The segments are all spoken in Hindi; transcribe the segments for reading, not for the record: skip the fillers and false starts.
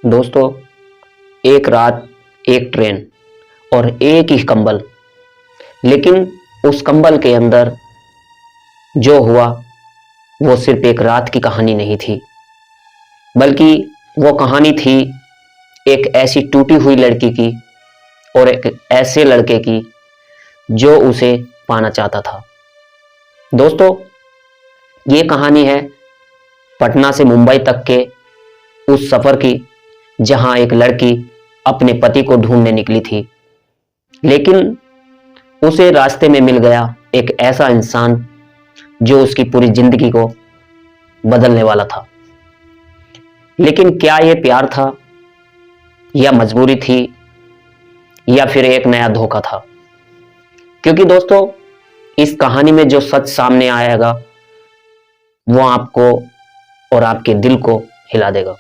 दोस्तों, एक रात, एक ट्रेन और एक ही कंबल। लेकिन उस कंबल के अंदर जो हुआ वो सिर्फ एक रात की कहानी नहीं थी, बल्कि वो कहानी थी एक ऐसी टूटी हुई लड़की की और एक ऐसे लड़के की जो उसे पाना चाहता था। दोस्तों, ये कहानी है पटना से मुंबई तक के उस सफर की, जहां एक लड़की अपने पति को ढूंढने निकली थी, लेकिन उसे रास्ते में मिल गया एक ऐसा इंसान जो उसकी पूरी जिंदगी को बदलने वाला था। लेकिन क्या यह प्यार था, या मजबूरी थी, या फिर एक नया धोखा था? क्योंकि दोस्तों, इस कहानी में जो सच सामने आएगा वो आपको और आपके दिल को हिला देगा।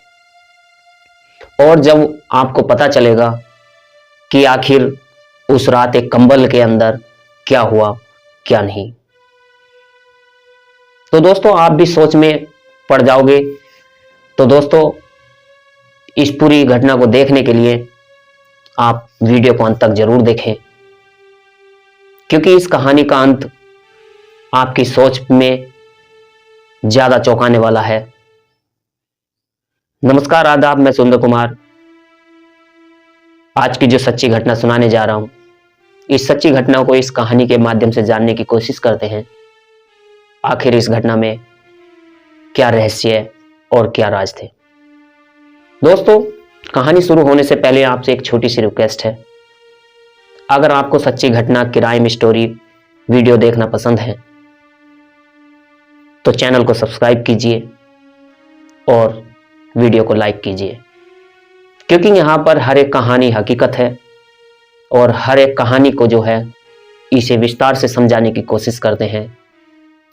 और जब आपको पता चलेगा कि आखिर उस रात एक कंबल के अंदर क्या हुआ, क्या नहीं, तो दोस्तों आप भी सोच में पड़ जाओगे। तो दोस्तों, इस पूरी घटना को देखने के लिए आप वीडियो को अंत तक जरूर देखें, क्योंकि इस कहानी का अंत आपकी सोच में ज्यादा चौंकाने वाला है। नमस्कार, आदाब, मैं सुंदर कुमार आज की जो सच्ची घटना सुनाने जा रहा हूं, इस सच्ची घटना को इस कहानी के माध्यम से जानने की कोशिश करते हैं। आखिर इस घटना में क्या रहस्य और क्या राज थे। दोस्तों, कहानी शुरू होने से पहले आपसे एक छोटी सी रिक्वेस्ट है। अगर आपको सच्ची घटना, क्राइम स्टोरी वीडियो देखना पसंद है तो चैनल को सब्सक्राइब कीजिए और वीडियो को लाइक कीजिए, क्योंकि यहां पर हर एक कहानी हकीकत है और हर एक कहानी को जो है इसे विस्तार से समझाने की कोशिश करते हैं,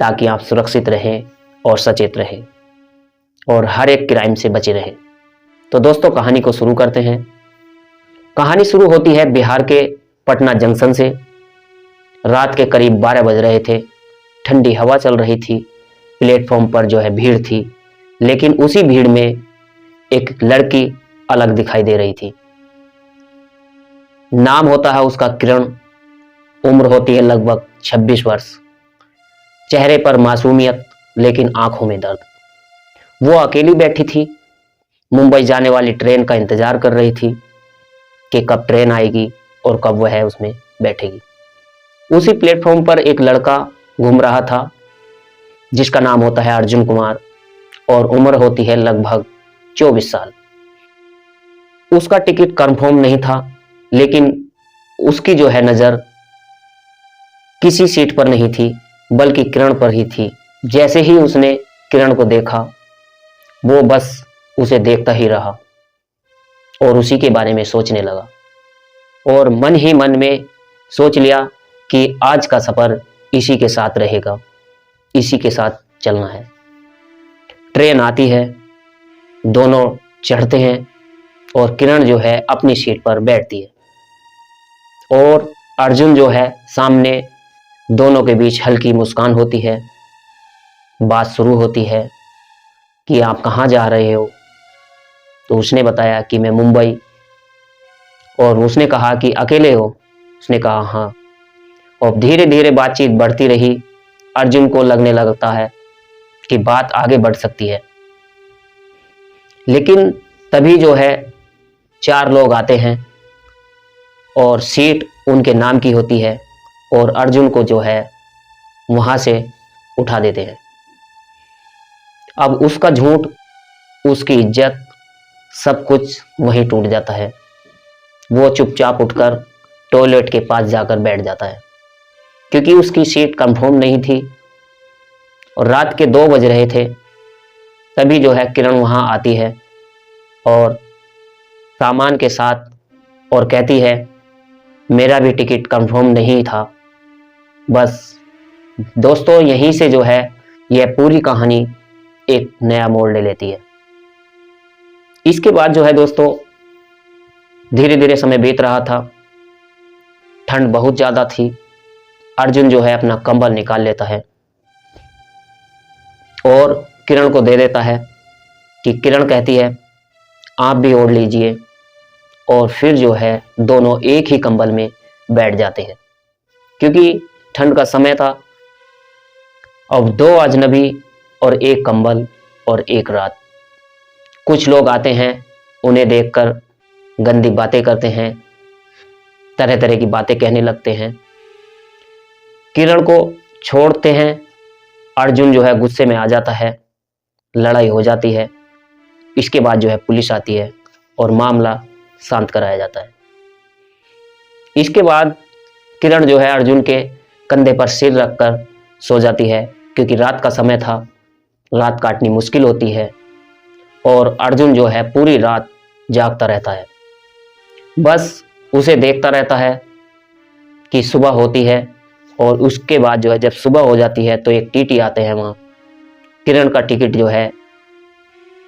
ताकि आप सुरक्षित रहें और सचेत रहें और हर एक क्राइम से बचे रहें। तो दोस्तों, कहानी को शुरू करते हैं। कहानी शुरू होती है बिहार के पटना जंक्शन से। रात के करीब 12 बज रहे थे। ठंडी हवा चल रही थी। प्लेटफॉर्म पर जो है भीड़ थी, लेकिन उसी भीड़ में एक लड़की अलग दिखाई दे रही थी। नाम होता है उसका किरण। उम्र होती है लगभग 26 वर्ष। चेहरे पर मासूमियत, लेकिन आंखों में दर्द। वो अकेली बैठी थी। मुंबई जाने वाली ट्रेन का इंतजार कर रही थी कि कब ट्रेन आएगी और कब वह उसमें बैठेगी। उसी प्लेटफॉर्म पर एक लड़का घूम रहा था, जिसका नाम होता है अर्जुन कुमार, और उम्र होती है लगभग 24 साल। उसका टिकट कंफर्म नहीं था, लेकिन उसकी जो है नजर किसी सीट पर नहीं थी, बल्कि किरण पर ही थी। जैसे ही उसने किरण को देखा, वो बस उसे देखता ही रहा और उसी के बारे में सोचने लगा, और मन ही मन में सोच लिया कि आज का सफर इसी के साथ रहेगा, इसी के साथ चलना है। ट्रेन आती है, दोनों चढ़ते हैं और किरण जो है अपनी सीट पर बैठती है और अर्जुन जो है सामने। दोनों के बीच हल्की मुस्कान होती है। बात शुरू होती है कि आप कहाँ जा रहे हो? तो उसने बताया कि मैं मुंबई। और उसने कहा कि अकेले हो? उसने कहा हाँ। और धीरे धीरे बातचीत बढ़ती रही। अर्जुन को लगने लगता है कि बात आगे बढ़ सकती है, लेकिन तभी जो है 4 लोग आते हैं और सीट उनके नाम की होती है, और अर्जुन को जो है वहां से उठा देते हैं। अब उसका झूठ, उसकी इज्जत, सब कुछ वहीं टूट जाता है। वो चुपचाप उठकर टॉयलेट के पास जाकर बैठ जाता है, क्योंकि उसकी सीट कंफर्म नहीं थी और रात के 2 बज रहे थे। तभी जो है किरण वहां आती है और सामान के साथ, और कहती है मेरा भी टिकट कंफर्म नहीं था। बस दोस्तों, यहीं से जो है यह पूरी कहानी एक नया मोड़ ले लेती है। इसके बाद जो है दोस्तों, धीरे धीरे समय बीत रहा था। ठंड बहुत ज्यादा थी। अर्जुन जो है अपना कंबल निकाल लेता है और किरण को दे देता है। कि किरण कहती है आप भी ओढ़ लीजिए। और फिर जो है दोनों एक ही कंबल में बैठ जाते हैं, क्योंकि ठंड का समय था। अब दो अजनबी और एक कंबल और एक रात। कुछ लोग आते हैं, उन्हें देखकर गंदी बातें करते हैं, तरह तरह की बातें कहने लगते हैं। किरण को छोड़ते हैं। अर्जुन जो है गुस्से में आ जाता है, लड़ाई हो जाती है। इसके बाद जो है पुलिस आती है और मामला शांत कराया जाता है। इसके बाद किरण जो है अर्जुन के कंधे पर सिर रखकर सो जाती है, क्योंकि रात का समय था, रात काटनी मुश्किल होती है। और अर्जुन जो है पूरी रात जागता रहता है, बस उसे देखता रहता है कि सुबह होती है। और उसके बाद जो है जब सुबह हो जाती है तो एक टीटी आते हैं वहाँ। किरण का टिकट जो है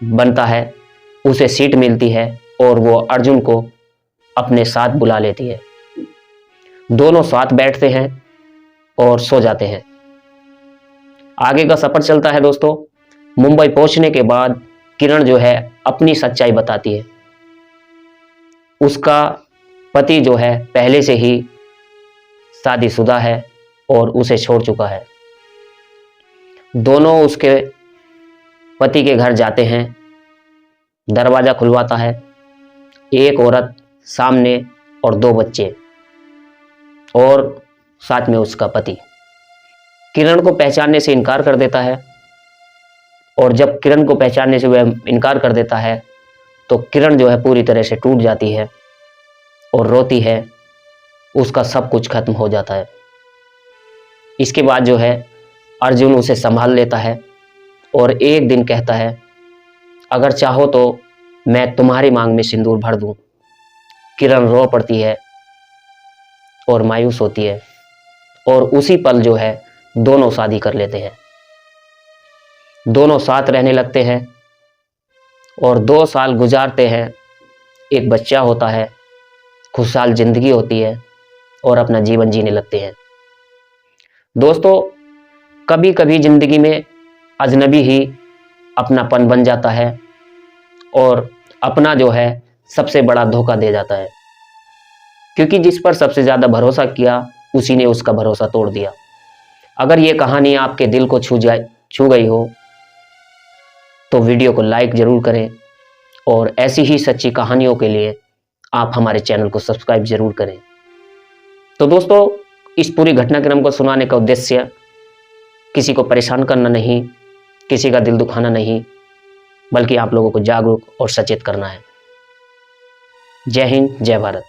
बनता है, उसे सीट मिलती है और वो अर्जुन को अपने साथ बुला लेती है। दोनों साथ बैठते हैं और सो जाते हैं। आगे का सफर चलता है दोस्तों। मुंबई पहुंचने के बाद किरण जो है अपनी सच्चाई बताती है। उसका पति जो है पहले से ही शादीशुदा है और उसे छोड़ चुका है। दोनों उसके पति के घर जाते हैं, दरवाजा खुलवाता है, एक औरत सामने और दो बच्चे और साथ में उसका पति। किरण को पहचानने से इनकार कर देता है। और जब किरण को पहचानने से वह इनकार कर देता है तो किरण जो है पूरी तरह से टूट जाती है और रोती है। उसका सब कुछ खत्म हो जाता है। इसके बाद जो है अर्जुन उसे संभाल लेता है और एक दिन कहता है, अगर चाहो तो मैं तुम्हारी मांग में सिंदूर भर दूं। किरण रो पड़ती है और मायूस होती है और उसी पल जो है दोनों शादी कर लेते हैं। दोनों साथ रहने लगते हैं और 2 साल गुजारते हैं। एक बच्चा होता है, खुशहाल जिंदगी होती है और अपना जीवन जीने लगते हैं। दोस्तों, कभी कभी जिंदगी में अजनबी ही अपनापन बन जाता है और अपना जो है सबसे बड़ा धोखा दे जाता है, क्योंकि जिस पर सबसे ज़्यादा भरोसा किया उसी ने उसका भरोसा तोड़ दिया। अगर ये कहानी आपके दिल को छू गई हो तो वीडियो को लाइक ज़रूर करें और ऐसी ही सच्ची कहानियों के लिए आप हमारे चैनल को सब्सक्राइब ज़रूर करें। तो दोस्तों, इस पूरी घटनाक्रम को सुनाने का उद्देश्य किसी को परेशान करना नहीं, किसी का दिल दुखाना नहीं, बल्कि आप लोगों को जागरूक और सचेत करना है। जय हिंद, जय भारत।